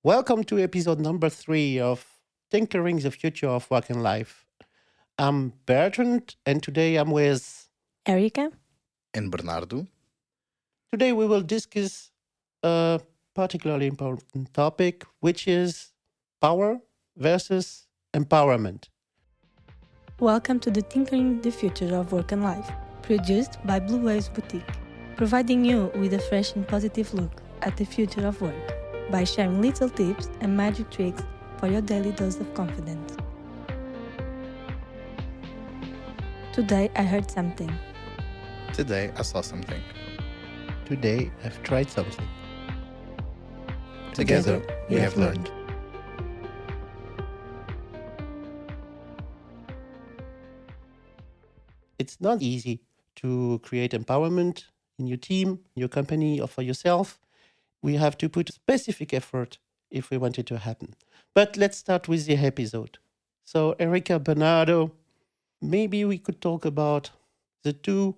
Welcome to episode number 3 of Tinkering the Future of Work and Life. I'm Bertrand, and today I'm with. Érica? And Bernardo. Today we will discuss a particularly important topic, which is power versus empowerment. Welcome to the Tinkering the Future of Work and Life, produced by Blue Waves Boutique, providing you with a fresh and positive look at the future of work by sharing little tips and magic tricks for your daily dose of confidence. Today I heard something. Today I saw something. Today I've tried something. Together we have learned. It's not easy to create empowerment in your team, your company, or for yourself. We have to put specific effort if we want it to happen. But let's start with the episode. So, Érica, Bernardo, maybe we could talk about the two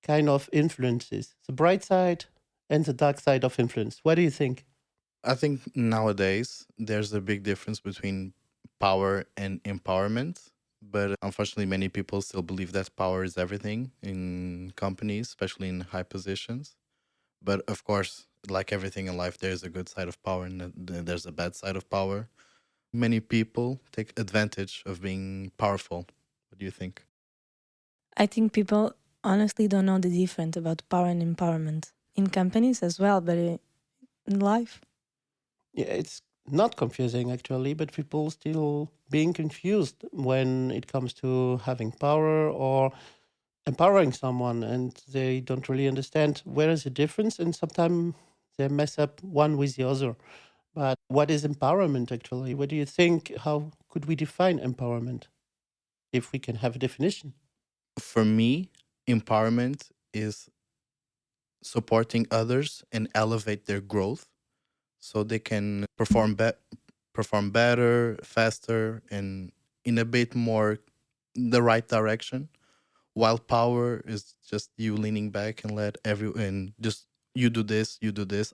kind of influences, the bright side and the dark side of influence. What do you think? I think nowadays there's a big difference between power and empowerment. But unfortunately, many people still believe that power is everything in companies, especially in high positions. But of course, like everything in life, there's a good side of power and there's a bad side of power. Many people take advantage of being powerful. What do you think? I think people honestly don't know the difference about power and empowerment. In companies as well, but in life. Yeah, it's not confusing actually, but people still being confused when it comes to having power or empowering someone, and they don't really understand where is the difference, and sometimes they mess up one with the other. But what is empowerment actually? What do you think? How could we define empowerment if we can have a definition? For me, empowerment is supporting others and elevate their growth so they can perform better, faster, and in a bit more the right direction. While power is just you leaning back and let everyone just you do this,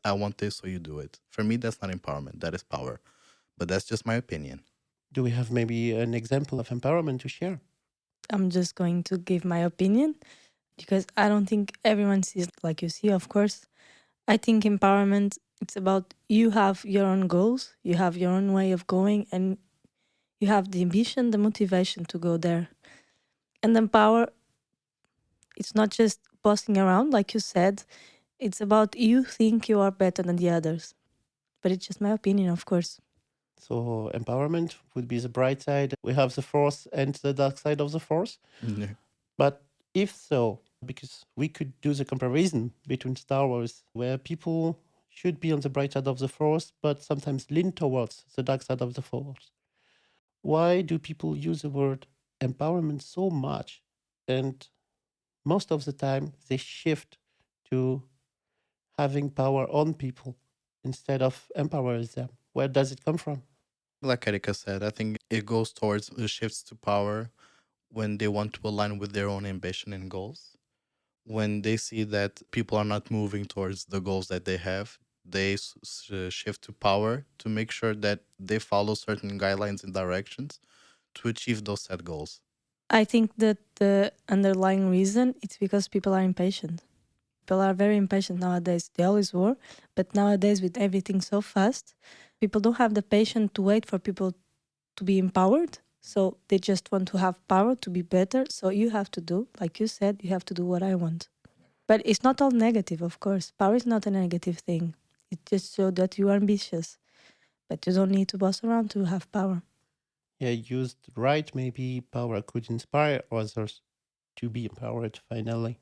I want this, so you do it. For me, that's not empowerment. That is power. But that's just my opinion. Do we have maybe an example of empowerment to share? I'm just going to give my opinion because I don't think everyone sees like you see, of course. I think empowerment it's about you have your own goals, you have your own way of going and you have the ambition, the motivation to go there. And then power it's not just bossing around like you said. It's about you think you are better than the others. But it's just my opinion, of course. So empowerment would be the bright side. We have the force and the dark side of the force. Yeah. But if so, because we could do the comparison between Star Wars, where people should be on the bright side of the force, but sometimes lean towards the dark side of the force. Why do people use the word empowerment so much? And most of the time, they shift to having power on people instead of empowering them. Where does it come from? Like Erika said, I think it goes towards the shifts to power when they want to align with their own ambition and goals. When they see that people are not moving towards the goals that they have, they shift to power to make sure that they follow certain guidelines and directions to achieve those set goals. I think that the underlying reason it's because people are impatient. People are very impatient nowadays. They always were, but nowadays with everything so fast, people don't have the patience to wait for people to be empowered. So they just want to have power to be better. So you have to do, like you said, you have to do what I want. But it's not all negative, of course. Power is not a negative thing. It just shows that you are ambitious. But you don't need to boss around to have power. Yeah, used right, maybe power could inspire others to be empowered finally.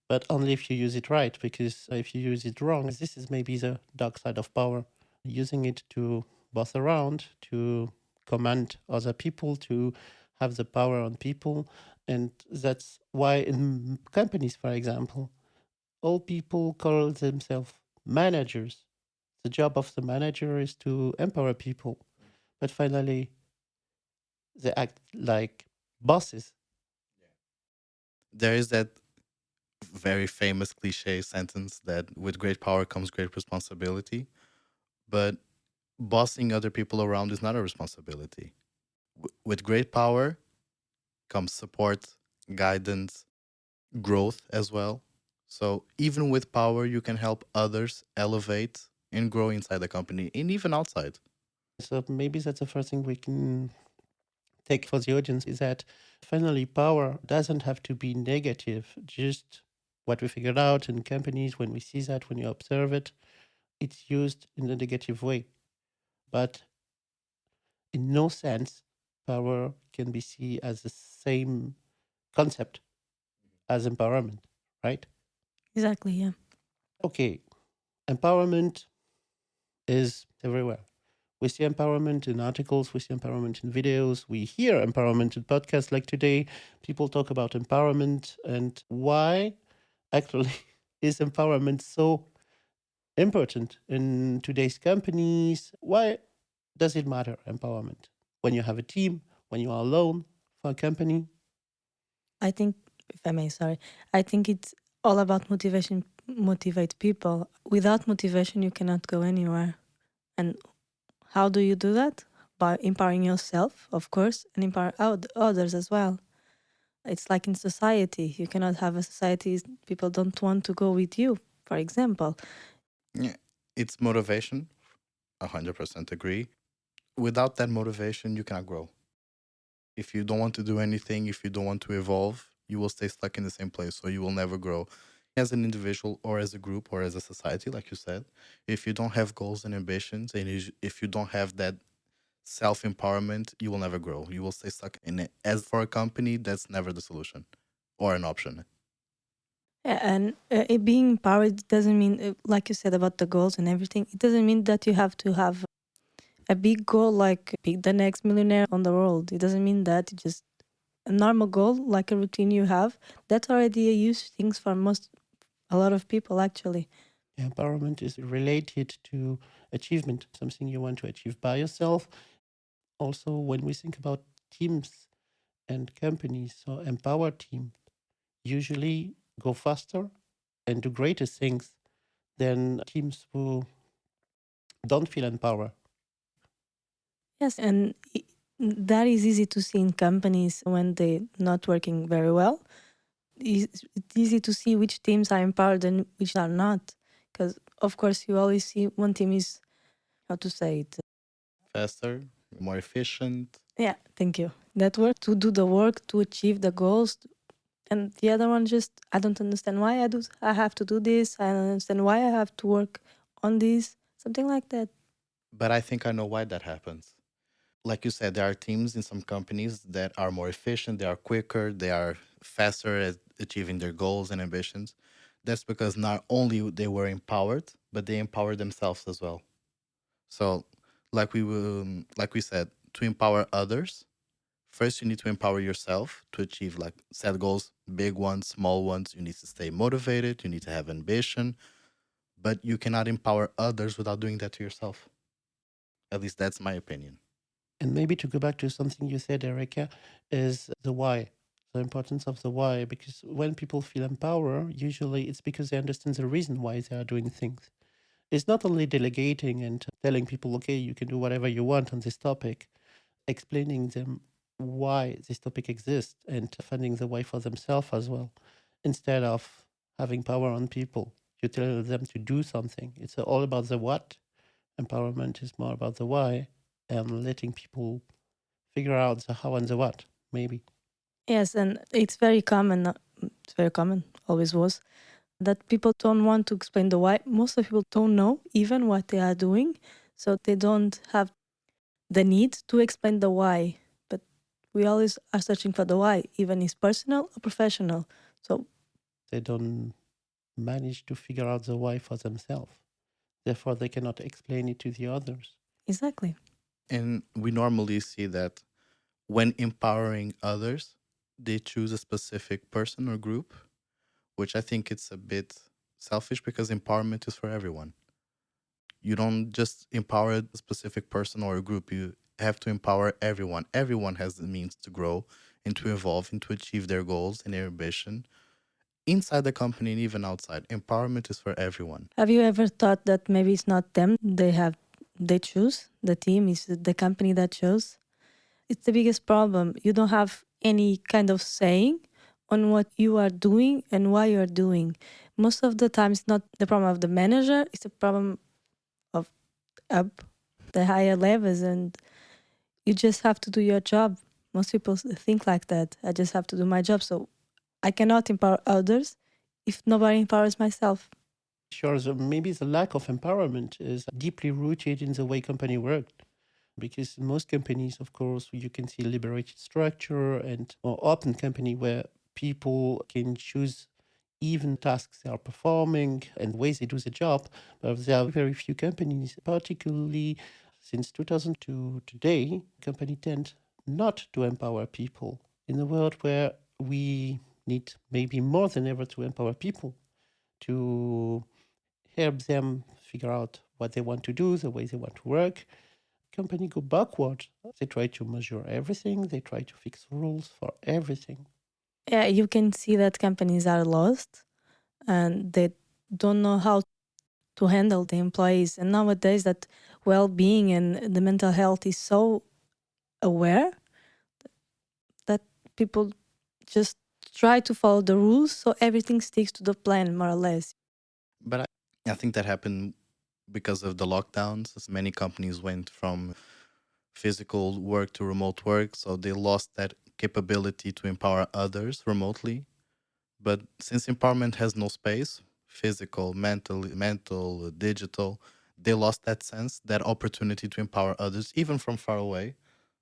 But only if you use it right, because if you use it wrong, this is maybe the dark side of power. Using it to boss around, to command other people, to have the power on people. And that's why in companies, for example, all people call themselves managers. The job of the manager is to empower people. But finally, they act like bosses. There is that very famous cliche sentence that with great power comes great responsibility. But bossing other people around is not a responsibility. With great power comes support, guidance, growth as well. So even with power, you can help others elevate and grow inside the company and even outside. So maybe that's the first thing we can take for the audience is that finally power doesn't have to be negative. Just what we figured out in companies, when we see that, when you observe it, it's used in a negative way. But in no sense, power can be seen as the same concept as empowerment, right? Exactly, yeah. Okay, empowerment is everywhere. We see empowerment in articles, we see empowerment in videos, we hear empowerment in podcasts like today. People talk about empowerment and why actually is empowerment so important in today's companies? Why does it matter, empowerment? When you have a team, when you are alone for a company? I think, if I may, sorry, I think it's all about motivation, motivate people. Without motivation, you cannot go anywhere. And how do you do that? By empowering yourself, of course, and empower others as well. It's like in society. You cannot have a society people don't want to go with you, for example. Yeah, it's motivation. 100% agree. Without that motivation, you cannot grow. If you don't want to do anything, if you don't want to evolve, you will stay stuck in the same place. So you will never grow as an individual or as a group or as a society, like you said. If you don't have goals and ambitions, and if you don't have that self empowerment, you will never grow. You will stay stuck in it. As for a company, that's never the solution or an option. Yeah, and it being empowered doesn't mean, like you said about the goals and everything, it doesn't mean that you have to have a big goal like be the next millionaire on the world. It doesn't mean that. It's just a normal goal, like a routine you have. That's already a huge things for a lot of people actually. Empowerment is related to achievement, something you want to achieve by yourself. Also, when we think about teams and companies, so empowered teams usually go faster and do greater things than teams who don't feel empowered. Yes, and that is easy to see in companies when they're not working very well. It's easy to see which teams are empowered and which are not. Because, of course, you always see one team is, how to say it? Faster, more efficient. Yeah, thank you. That work to do the work, to achieve the goals. And the other one just, I don't understand why I have to do this. I don't understand why I have to work on this. Something like that. But I think I know why that happens. Like you said, there are teams in some companies that are more efficient, they are quicker, they are faster at achieving their goals and ambitions. That's because not only they were empowered, but they empowered themselves as well. So, like we said, to empower others, first you need to empower yourself to achieve like set goals, big ones, small ones. You need to stay motivated, you need to have ambition, but you cannot empower others without doing that to yourself. At least that's my opinion. And maybe to go back to something you said, Erica, is the why, the importance of the why. Because when people feel empowered, usually it's because they understand the reason why they are doing things. It's not only delegating and telling people, okay, you can do whatever you want on this topic, explaining them why this topic exists and finding the way for themselves as well, instead of having power on people. You tell them to do something. It's all about the what. Empowerment is more about the why and letting people figure out the how and the what, maybe. Yes, and it's very common. It's very common, always was, that people don't want to explain the why. Most of people don't know even what they are doing, so they don't have the need to explain the why. But we always are searching for the why, even it's personal or professional. So They don't manage to figure out the why for themselves. Therefore, they cannot explain it to the others. exactly. And we normally see that when empowering others, they choose a specific person or group, which I think it's a bit selfish because empowerment is for everyone. You don't just empower a specific person or a group, you have to empower everyone. Everyone has the means to grow and to evolve and to achieve their goals and their ambition inside the company and even outside. Empowerment is for everyone. Have you ever thought that maybe it's not them? They have they choose, the team is the company that chose. It's the biggest problem. You don't have any kind of saying on what you are doing and why you are doing. Most of the time, it's not the problem of the manager, it's a problem of up the higher levels, and you just have to do your job. Most people think like that. I just have to do my job. So I cannot empower others if nobody empowers myself. Sure, so maybe the lack of empowerment is deeply rooted in the way company work. Because in most companies, of course, you can see liberated structure and or open company where people can choose even tasks they are performing and ways they do the job. But there are very few companies, particularly since 2000 to today, company tend not to empower people in a world where we need maybe more than ever to empower people, to help them figure out what they want to do, the way they want to work. Company go backward. They try to measure everything. They try to fix rules for everything. Yeah, you can see that companies are lost and they don't know how to handle the employees. And nowadays, that well-being and the mental health is so aware that people just try to follow the rules, so everything sticks to the plan more or less. But I think that happened because of the lockdowns. As many companies went from physical work to remote work, so they lost that capability to empower others remotely. But since empowerment has no space, physical, mental, digital, they lost that sense, that opportunity to empower others, even from far away.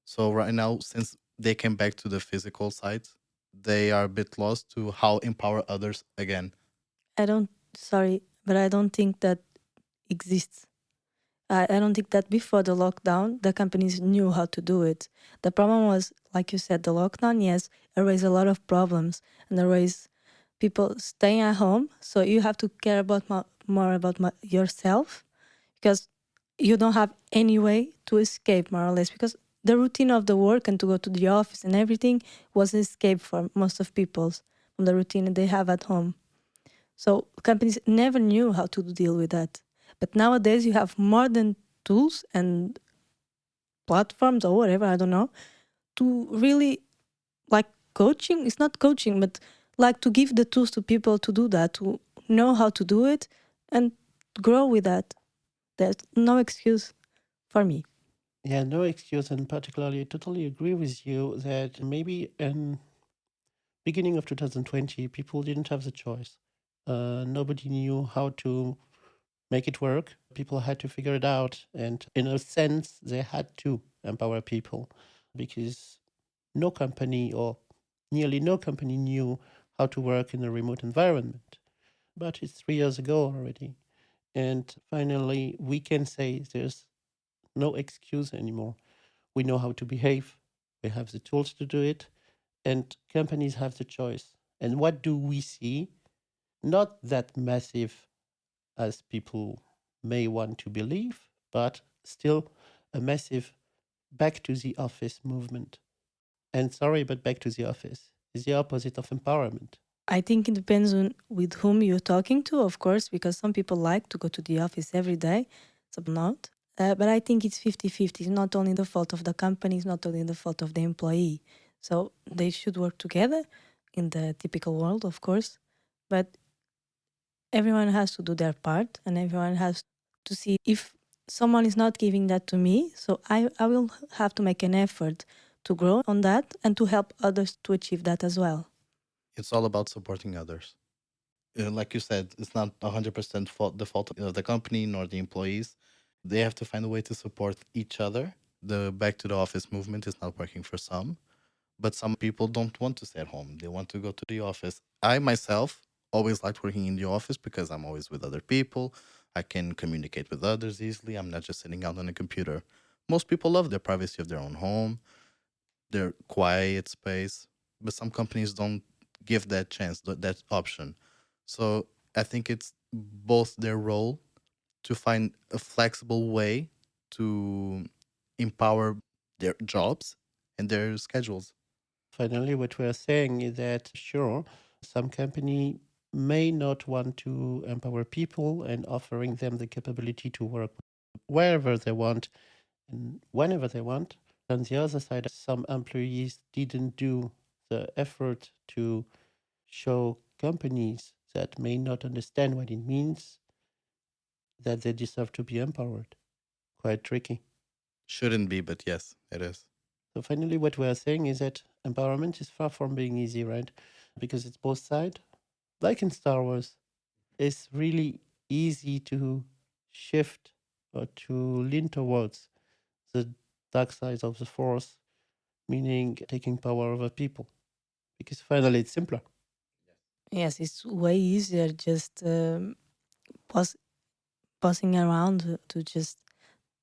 So right now, since they came back to the physical side, they are a bit lost to how empower others again. Sorry, but I don't think that exists. I don't think that before the lockdown, the companies knew how to do it. The problem was, like you said, the lockdown, yes, it raised a lot of problems and it raised people staying at home. So you have to care about more about yourself because you don't have any way to escape, more or less, because the routine of the work and to go to the office and everything was an escape for most of people from the routine they have at home. So companies never knew how to deal with that. But nowadays you have more than tools and platforms or whatever, I don't know, to really like coaching. It's not coaching, but like to give the tools to people to do that, to know how to do it and grow with that. There's no excuse for me. Yeah, no excuse, and particularly, I totally agree with you that maybe in beginning of 2020, people didn't have the choice. Nobody knew how to make it work. People had to figure it out, and in a sense, they had to empower people because no company or nearly no company knew how to work in a remote environment. But it's 3 years ago already. And finally, we can say there's no excuse anymore. We know how to behave, we have the tools to do it, and companies have the choice. And what do we see? Not that massive as people may want to believe, but still a massive back to the office movement. And sorry, but back to the office is the opposite of empowerment. I think it depends on with whom you're talking to, of course, because some people like to go to the office every day, some not. But I think it's 50-50. It's not only the fault of the company, it's not only the fault of the employee. So they should work together in the typical world, of course. But everyone has to do their part and everyone has to see if someone is not giving that to me. So I will have to make an effort to grow on that and to help others to achieve that as well. It's all about supporting others. Like you said, it's not 100% the fault of the company nor the employees. They have to find a way to support each other. The back to the office movement is not working for some, but some people don't want to stay at home. They want to go to the office. I myself always liked working in the office because I'm always with other people. I can communicate with others easily. I'm not just sitting out on a computer. Most people love the privacy of their own home, their quiet space, but some companies don't give that chance, that option. So I think it's both their role to find a flexible way to empower their jobs and their schedules. Finally, what we're saying is that sure, some company may not want to empower people and offering them the capability to work wherever they want and whenever they want. On the other side, some employees didn't do the effort to show companies that may not understand what it means that they deserve to be empowered. Quite tricky. Shouldn't be, but yes, it is. So finally, what we are saying is that empowerment is far from being easy, right? Because it's both sides. Like in Star Wars, it's really easy to shift or to lean towards the dark side of the Force, meaning taking power over people. Because finally, it's simpler. Yes, it's way easier just pass, passing around to just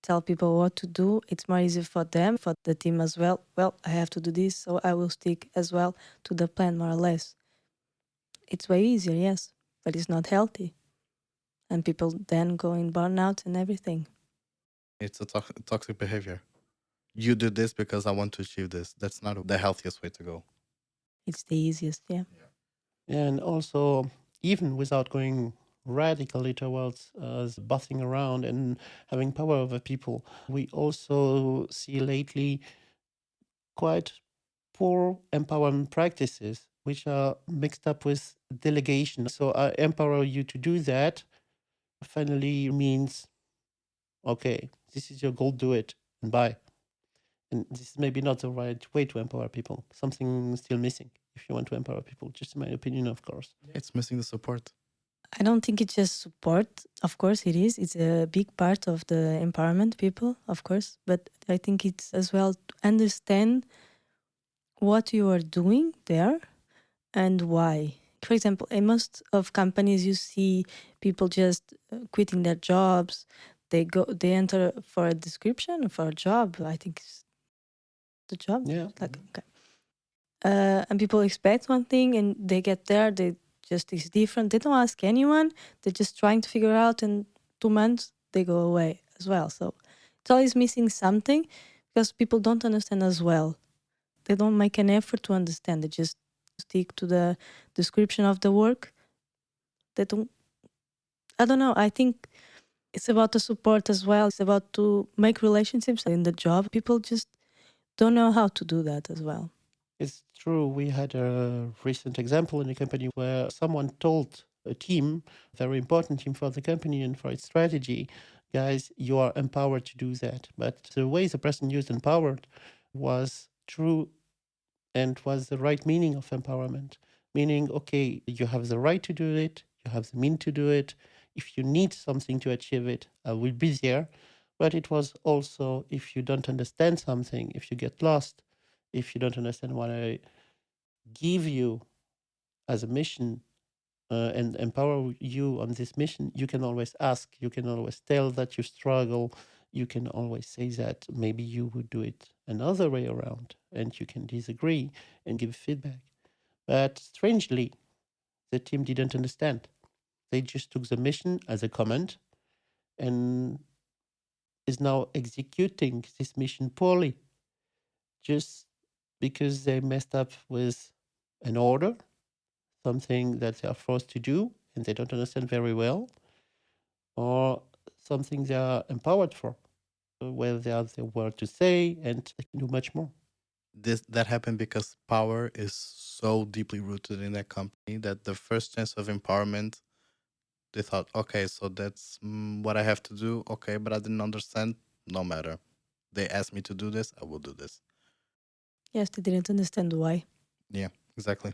tell people what to do. It's more easy for them, for the team as well. Well, I have to do this, so I will stick as well to the plan, more or less. It's way easier, yes, but it's not healthy. And people then go in burnout and everything. It's a toxic behavior. You do this because I want to achieve this. That's not the healthiest way to go. It's the easiest, yeah. And also, even without going radically towards bossing around and having power over people, we also see lately quite poor empowerment practices, which are mixed up with delegation. So I empower you to do that. Finally means, okay, this is your goal, do it, and bye. And this is maybe not the right way to empower people. Something still missing if you want to empower people, just in my opinion, of course. It's missing the support. I don't think it's just support. Of course, it is. It's a big part of the empowerment people, of course. But I think it's as well to understand what you are doing there and why. For example, in most of companies, you see people just quitting their jobs. They enter for a description for a job. I think it's the job. Yeah. Like, okay. And people expect one thing, and they get there. They just is different. They don't ask anyone. They're just trying to figure out. And 2 months they go away as well. So it's always missing something because people don't understand as well. They don't make an effort to understand. They just stick to the description of the work. They don't. I don't know. I think it's about the support as well. It's about to make relationships in the job. People just don't know how to do that as well. It's true. We had a recent example in a company where someone told a team, very important team for the company and for its strategy, guys, you are empowered to do that. But the way the person used empowered was true and was the right meaning of empowerment. Meaning, okay, you have the right to do it, you have the mean to do it. If you need something to achieve it, I will be there. But it was also, if you don't understand something, if you get lost, if you don't understand what I give you as a mission and empower you on this mission, you can always ask, you can always tell that you struggle, you can always say that maybe you would do it another way around, and you can disagree and give feedback. But strangely, the team didn't understand. They just took the mission as a command and is now executing this mission poorly just because they messed up with an order, something that they are forced to do and they don't understand very well, or something they are empowered for, where they have the word to say and they can do much more. That happened because power is so deeply rooted in that company that the first chance of empowerment, they thought, okay, so that's what I have to do. Okay, but I didn't understand. No matter. They asked me to do this, I will do this. Yes, they didn't understand why. Yeah, exactly.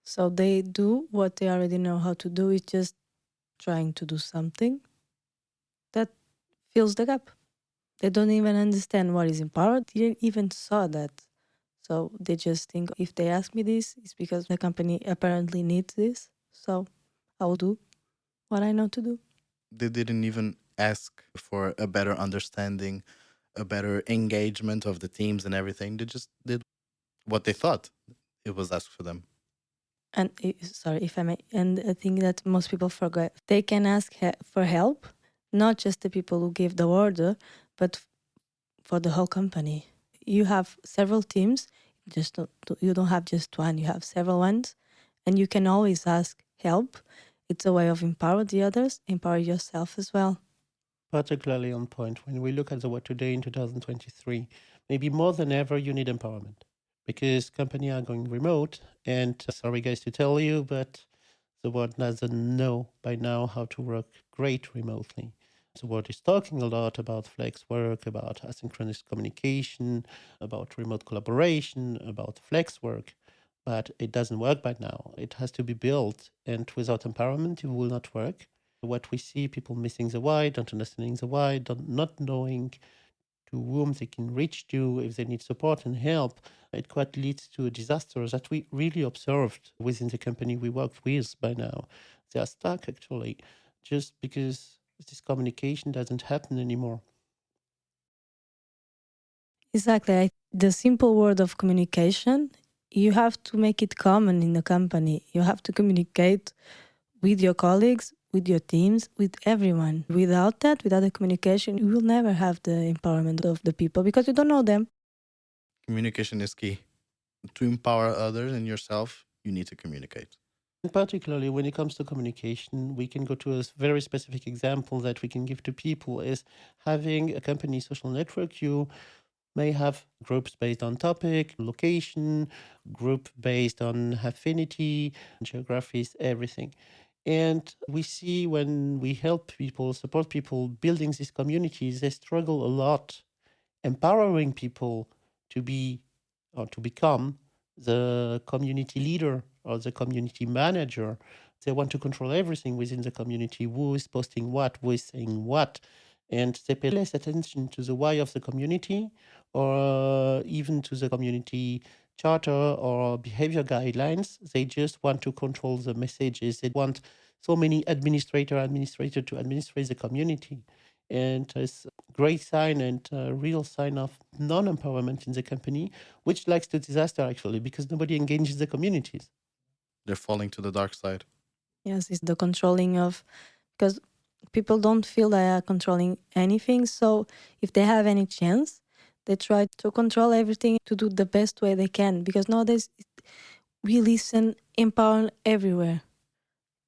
So they do what they already know how to do. It's just trying to do something that fills the gap. They don't even understand what is empowered. They didn't even saw that. So they just think if they ask me this, it's because the company apparently needs this. So I will do what I know to do. They didn't even ask for a better understanding, a better engagement of the teams and everything. They just did what they thought it was asked for them. And sorry if I may, and I think that most people forget they can ask for help, not just the people who give the order, but for the whole company. You have several teams, you don't have just one, you have several ones, and you can always ask help. It's a way of empower the others, empower yourself as well. Particularly on point when we look at the world today in 2023. Maybe more than ever, you need empowerment because companies are going remote. And sorry, guys, to tell you, but the world doesn't know by now how to work great remotely. The world is talking a lot about flex work, about asynchronous communication, about remote collaboration, about flex work, but it doesn't work by now. It has to be built, and without empowerment, it will not work. What we see, people missing the why, don't understanding the why, not knowing to whom they can reach to if they need support and help, it quite leads to a disaster that we really observed within the company we worked with by now. They are stuck actually just because this communication doesn't happen anymore. Exactly. The simple word of communication, you have to make it common in the company. You have to communicate with your colleagues, with your teams, with everyone. Without that, without the communication, you will never have the empowerment of the people because you don't know them. Communication is key. To empower others and yourself, you need to communicate. And particularly when it comes to communication, we can go to a very specific example that we can give to people is having a company social network. You may have groups based on topic, location, group based on affinity, geographies, everything. And we see when we help people, support people building these communities, they struggle a lot empowering people to be or to become the community leader or the community manager. They want to control everything within the community, who is posting what, who is saying what, and they pay less attention to the why of the community or even to the community charter or behavior guidelines. They just want to control the messages. They want so many administrator to administrate the community. And it's a great sign and a real sign of non-empowerment in the company, which leads to disaster actually, because nobody engages the communities. They're falling to the dark side. Yes, it's the controlling of, because people don't feel they are controlling anything. So if they have any chance, they try to control everything to do the best way they can. Because nowadays we listen, empower everywhere.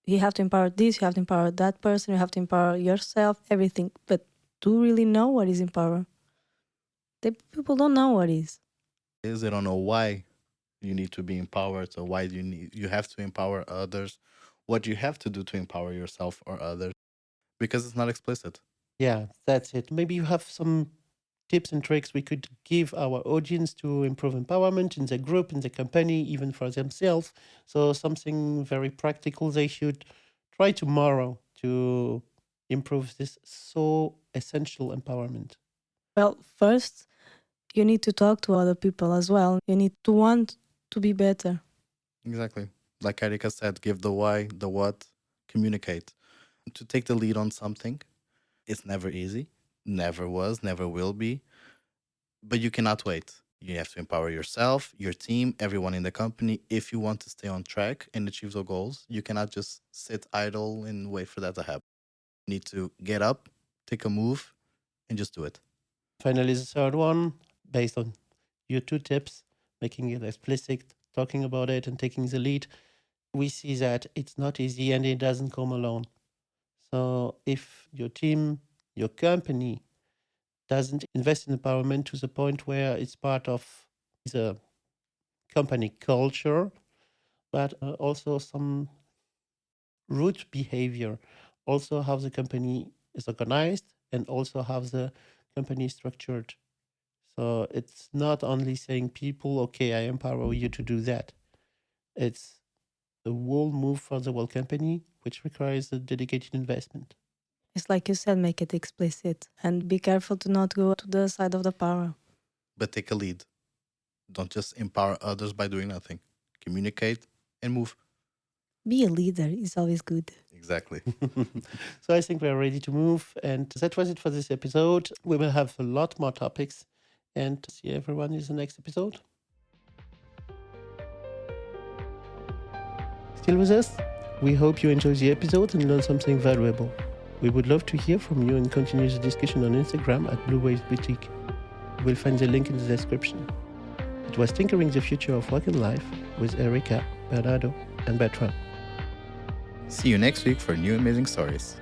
You have to empower this, you have to empower that person, you have to empower yourself, everything. But do you really know what is empower? The people don't know what is. They don't know why you need to be empowered, or why you have to empower others, what you have to do to empower yourself or others, because it's not explicit. Yeah, that's it. Maybe you have some tips and tricks we could give our audience to improve empowerment in the group, in the company, even for themselves. So something very practical they should try tomorrow to improve this so essential empowerment. Well, first, you need to talk to other people as well. You need to want to be better. Exactly. Like Érica said, give the why, the what, communicate. To take the lead on something, it's never easy, never was, never will be, but you cannot wait. You have to empower yourself, your team, everyone in the company. If you want to stay on track and achieve those goals, you cannot just sit idle and wait for that to happen. You need to get up, take a move, and just do it. Finally, the third one, based on your two tips, making it explicit, talking about it, and taking the lead, we see that it's not easy and it doesn't come alone. So if your team, your company doesn't invest in empowerment to the point where it's part of the company culture, but also some root behavior, also how the company is organized and also how the company is structured. So it's not only saying people, okay, I empower you to do that. It's a whole move for the whole company, which requires a dedicated investment. It's like you said, make it explicit and be careful to not go to the side of the power. But take a lead. Don't just empower others by doing nothing. Communicate and move. Be a leader is always good. Exactly. So I think we're ready to move. And that was it for this episode. We will have a lot more topics and see everyone in the next episode. Still with us? We hope you enjoyed the episode and learned something valuable. We would love to hear from you and continue the discussion on Instagram at Blue Waves Boutique. You will find the link in the description. It was Tinkering the Future of Work and Life with Érica, Bernardo, and Bertrand. See you next week for new amazing stories.